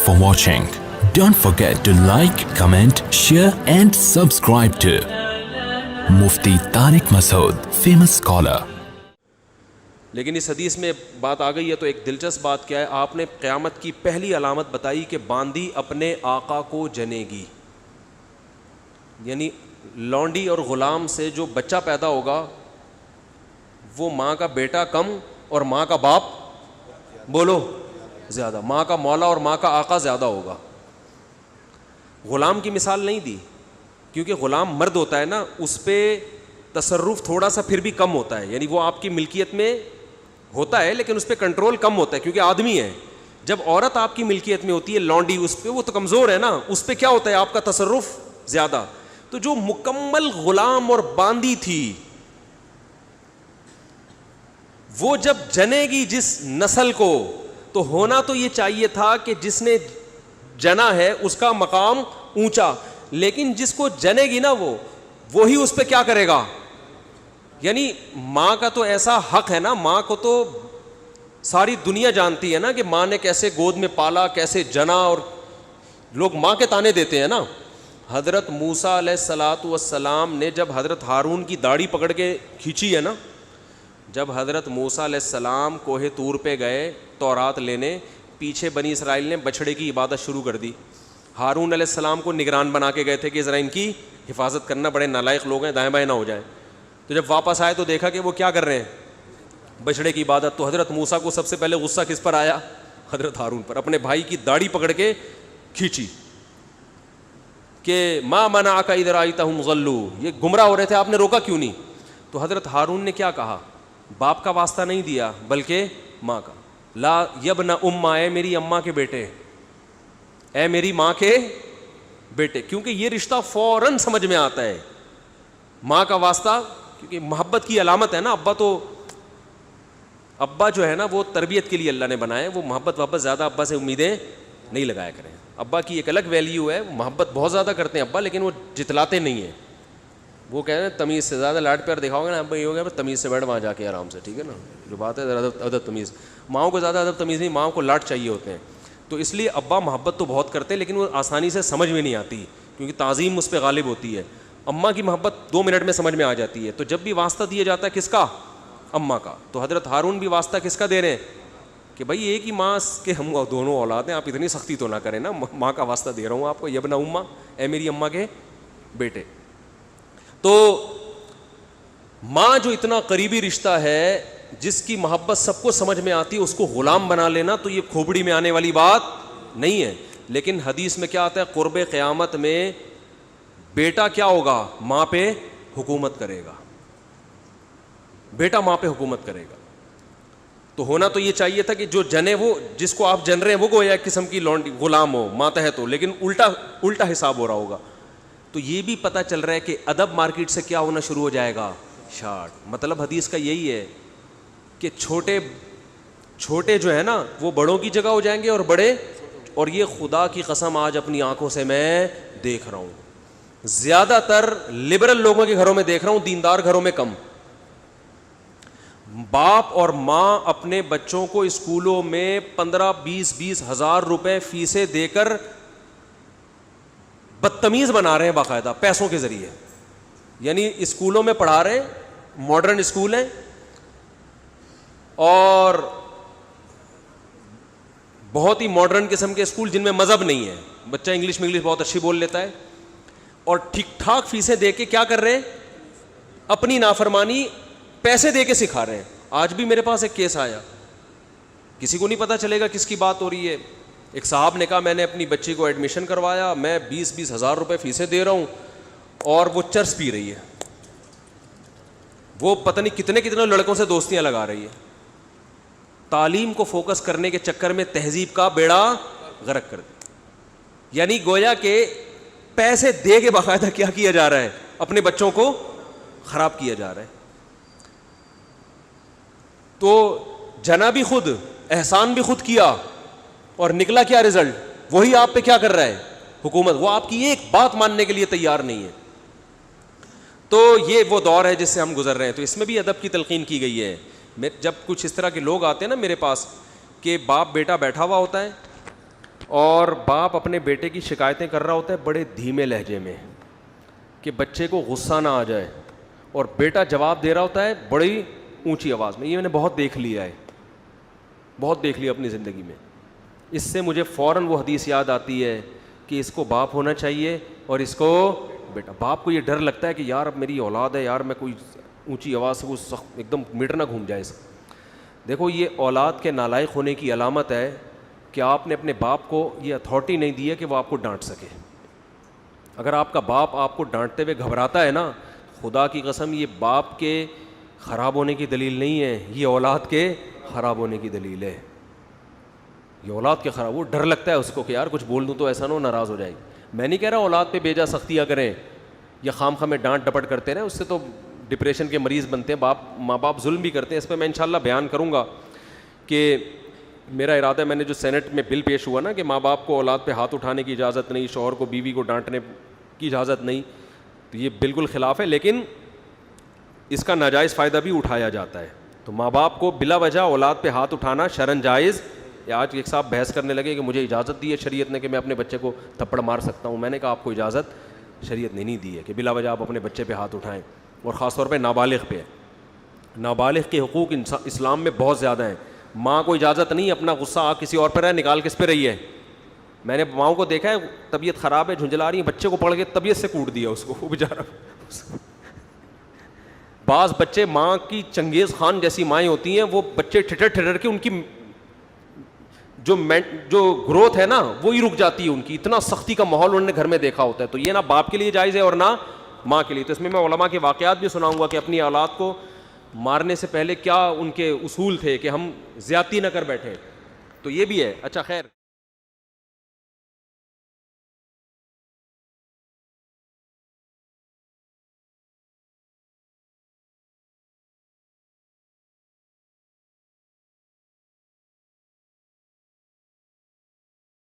Thanks for watching. Don't forget to like, comment, share and subscribe to Mufti Tariq Masood, famous scholar. لیکن اس حدیث میں بات آ گئی ہے تو ایک دلچسپ بات کیا ہے، آپ نے قیامت کی پہلی علامت بتائی کہ باندی اپنے آقا کو جنے گی. یعنی لونڈی اور غلام سے جو بچہ پیدا ہوگا وہ ماں کا بیٹا کم اور ماں کا باپ بولو زیادہ، ماں کا مولا اور ماں کا آقا زیادہ ہوگا. غلام کی مثال نہیں دی کیونکہ غلام مرد ہوتا ہے نا، اس پہ تصرف تھوڑا سا پھر بھی کم ہوتا ہے، یعنی وہ آپ کی ملکیت میں ہوتا ہے لیکن اس پہ کنٹرول کم ہوتا ہے کیونکہ آدمی ہے. جب عورت آپ کی ملکیت میں ہوتی ہے لونڈی، اس پہ وہ تو کمزور ہے نا، اس پہ کیا ہوتا ہے آپ کا تصرف زیادہ. تو جو مکمل غلام اور باندی تھی وہ جب جنے گی جس نسل کو، تو ہونا تو یہ چاہیے تھا کہ جس نے جنا ہے اس کا مقام اونچا، لیکن جس کو جنے گی نا وہی اس پہ کیا کرے گا. یعنی ماں کا تو ایسا حق ہے نا، ماں کو تو ساری دنیا جانتی ہے نا کہ ماں نے کیسے گود میں پالا، کیسے جنا، اور لوگ ماں کے تانے دیتے ہیں نا. حضرت موسیٰ علیہ الصلاۃ والسلام نے جب حضرت ہارون کی داڑھی پکڑ کے کھینچی ہے نا، جب حضرت موسیٰ علیہ السلام کوہ طور پہ گئے تورات لینے، پیچھے بنی اسرائیل نے بچھڑے کی عبادت شروع کر دی. ہارون علیہ السلام کو نگران بنا کے گئے تھے کہ ذرا ان کی حفاظت کرنا، بڑے نالائق لوگ ہیں، دائیں بائیں نہ ہو جائیں. تو جب واپس آئے تو دیکھا کہ وہ کیا کر رہے ہیں، بچھڑے کی عبادت. تو حضرت موسیٰ کو سب سے پہلے غصہ کس پر آیا؟ حضرت ہارون پر. اپنے بھائی کی داڑھی پکڑ کے کھینچی کہ ما منعک اذ رأیتہم ضلوا، یہ گمراہ ہو رہے تھے، آپ نے روکا کیوں نہیں؟ تو حضرت ہارون نے کیا کہا؟ باپ کا واسطہ نہیں دیا بلکہ ماں کا. لا یبن اماں، اے میری اماں کے بیٹے، اے میری ماں کے بیٹے، کیونکہ یہ رشتہ فوراً سمجھ میں آتا ہے. ماں کا واسطہ کیونکہ محبت کی علامت ہے نا. ابا جو ہے نا وہ تربیت کے لیے اللہ نے بنائے، وہ محبت زیادہ ابا سے امیدیں نہیں لگایا کریں. ابا کی ایک الگ ویلیو ہے، محبت بہت زیادہ کرتے ہیں ابا، لیکن وہ جتلاتے نہیں ہیں. وہ کہہ رہے ہیں تمیز سے زیادہ لاڈ پیار دکھاؤ گے نا ابا، یہ ہو گیا تمیز سے بیٹھ وہاں جا کے آرام سے، ٹھیک ہے نا. جو بات ہے ادب تمیز، ماؤں کو زیادہ ادب تمیز نہیں، ماؤں کو لاڈ چاہیے ہوتے ہیں. تو اس لیے ابا محبت تو بہت کرتے ہیں لیکن وہ آسانی سے سمجھ میں نہیں آتی کیونکہ تعظیم اس پہ غالب ہوتی ہے. اماں کی محبت 2 منٹ میں سمجھ میں آ جاتی ہے. تو جب بھی واسطہ دیا جاتا ہے کس کا؟ اماں کا. تو حضرت ہارون بھی واسطہ کس کا دے رہے ہیں کہ بھائی ایک ہی ماں کے ہم دونوں اولاد ہیں، آپ اتنی سختی تو نہ کریں نا، ماں کا واسطہ دے رہا ہوں آپ کو، یبن اماں، اے میری اماں کے بیٹے. تو ماں جو اتنا قریبی رشتہ ہے، جس کی محبت سب کو سمجھ میں آتی ہے، اس کو غلام بنا لینا تو یہ کھوپڑی میں آنے والی بات نہیں ہے. لیکن حدیث میں کیا آتا ہے؟ قرب قیامت میں بیٹا کیا ہوگا؟ ماں پہ حکومت کرے گا. بیٹا ماں پہ حکومت کرے گا. تو ہونا تو یہ چاہیے تھا کہ جو جنے، وہ جس کو آپ جن رہے ہیں وہ گویا ایک قسم کی لونڈی غلام ہو، ماتحت ہو، لیکن الٹا حساب ہو رہا ہوگا. تو یہ بھی پتہ چل رہا ہے کہ ادب مارکیٹ سے کیا ہونا شروع ہو جائے گا؟ شارٹ. مطلب حدیث کا یہی ہے کہ چھوٹے جو ہے نا وہ بڑوں کی جگہ ہو جائیں گے اور بڑے. اور یہ خدا کی قسم آج اپنی آنکھوں سے میں دیکھ رہا ہوں، زیادہ تر لبرل لوگوں کے گھروں میں دیکھ رہا ہوں، دیندار گھروں میں کم. باپ اور ماں اپنے بچوں کو اسکولوں میں 15-20 ہزار روپے فیسیں دے کر بدتمیز بنا رہے ہیں باقاعدہ پیسوں کے ذریعے. یعنی اسکولوں میں پڑھا رہے ہیں، ماڈرن اسکول ہیں اور بہت ہی ماڈرن قسم کے اسکول جن میں مذہب نہیں ہے. بچہ انگلش بہت اچھی بول لیتا ہے اور ٹھیک ٹھاک فیسیں دے کے کیا کر رہے ہیں؟ اپنی نافرمانی پیسے دے کے سکھا رہے ہیں. آج بھی میرے پاس ایک کیس آیا، کسی کو نہیں پتا چلے گا کس کی بات ہو رہی ہے. ایک صاحب نے کہا میں نے اپنی بچی کو ایڈمیشن کروایا، میں 20 ہزار روپے فیسیں دے رہا ہوں اور وہ چرس پی رہی ہے، وہ پتہ نہیں کتنے لڑکوں سے دوستیاں لگا رہی ہے. تعلیم کو فوکس کرنے کے چکر میں تہذیب کا بیڑا غرق کر دیا. یعنی گویا کہ پیسے دے کے باقاعدہ کیا کیا جا رہا ہے؟ اپنے بچوں کو خراب کیا جا رہا ہے. تو جنا بھی خود، احسان بھی خود کیا، اور نکلا کیا رزلٹ؟ وہی آپ پہ کیا کر رہا ہے؟ حکومت. وہ آپ کی ایک بات ماننے کے لیے تیار نہیں ہے. تو یہ وہ دور ہے جس سے ہم گزر رہے ہیں. تو اس میں بھی ادب کی تلقین کی گئی ہے. جب کچھ اس طرح کے لوگ آتے ہیں نا میرے پاس کہ باپ بیٹا بیٹھا ہوا ہوتا ہے اور باپ اپنے بیٹے کی شکایتیں کر رہا ہوتا ہے بڑے دھیمے لہجے میں کہ بچے کو غصہ نہ آ جائے, اور بیٹا جواب دے رہا ہوتا ہے بڑی اونچی آواز میں. یہ میں نے بہت دیکھ لیا ہے, بہت دیکھ لیا اپنی زندگی میں. اس سے مجھے فوراً وہ حدیث یاد آتی ہے کہ اس کو باپ ہونا چاہیے اور اس کو بیٹا. باپ کو یہ ڈر لگتا ہے کہ یار اب میری اولاد ہے, یار میں کوئی اونچی آواز سے وہ سخت ایک دم میٹر نہ گھوم جائے. دیکھو یہ اولاد کے نالائق ہونے کی علامت ہے کہ آپ نے اپنے باپ کو یہ اتھارٹی نہیں دی ہے کہ وہ آپ کو ڈانٹ سکے. اگر آپ کا باپ آپ کو ڈانٹتے ہوئے گھبراتا ہے نا, خدا کی قسم یہ باپ کے خراب ہونے کی دلیل نہیں ہے, یہ اولاد کے خراب ہونے کی دلیل ہے. یہ اولاد کے خراب, وہ ڈر لگتا ہے اس کو کہ یار کچھ بول دوں تو ایسا نہ ہو ناراض ہو جائے گی. میں نہیں کہہ رہا اولاد پہ بیجا سختیاں کریں یا خام خواہ میں ڈانٹ ڈپٹ کرتے رہیں, اس سے تو ڈپریشن کے مریض بنتے ہیں. ماں باپ ظلم بھی کرتے ہیں. اس پہ میں انشاءاللہ بیان کروں گا کہ میرا ارادہ ہے, میں نے جو سینٹ میں بل پیش ہوا نا کہ ماں باپ کو اولاد پہ ہاتھ اٹھانے کی اجازت نہیں, شوہر کو بیوی کو ڈانٹنے کی اجازت نہیں, تو یہ بالکل خلاف ہے, لیکن اس کا ناجائز فائدہ بھی اٹھایا جاتا ہے. تو ماں باپ کو بلا وجہ اولاد پہ ہاتھ اٹھانا شرعاً جائز. آج ایک صاحب بحث کرنے لگے کہ مجھے اجازت دی ہے شریعت نے کہ میں اپنے بچے کو تھپڑ مار سکتا ہوں. میں نے کہا آپ کو اجازت شریعت نے نہیں دی ہے کہ بلا وجہ آپ اپنے بچے پہ ہاتھ اٹھائیں, اور خاص طور پہ نابالغ پہ. نابالغ کے حقوق اسلام میں بہت زیادہ ہیں. ماں کو اجازت نہیں اپنا غصہ آ کسی اور پہ رہے نکال کس پہ رہی ہے. میں نے ماؤں کو دیکھا ہے طبیعت خراب ہے جھنجھلا رہی ہیں, بچے کو پڑھ کے طبیعت سے کوٹ دیا اس کو, وہ بیچارہ. بعض بچے ماں کی چنگیز خان جیسی مائیں ہوتی ہیں, وہ بچے ٹھٹر ٹھٹر کے ان کی جو گروتھ ہے نا وہی رک جاتی ہے ان کی. اتنا سختی کا ماحول انہوں نے گھر میں دیکھا ہوتا ہے. تو یہ نہ باپ کے لیے جائز ہے اور نہ ماں کے لیے. تو اس میں علماء کے واقعات بھی سناؤں گا کہ اپنی اولاد کو مارنے سے پہلے کیا ان کے اصول تھے کہ ہم زیادتی نہ کر بیٹھیں. تو یہ بھی ہے. اچھا خیر.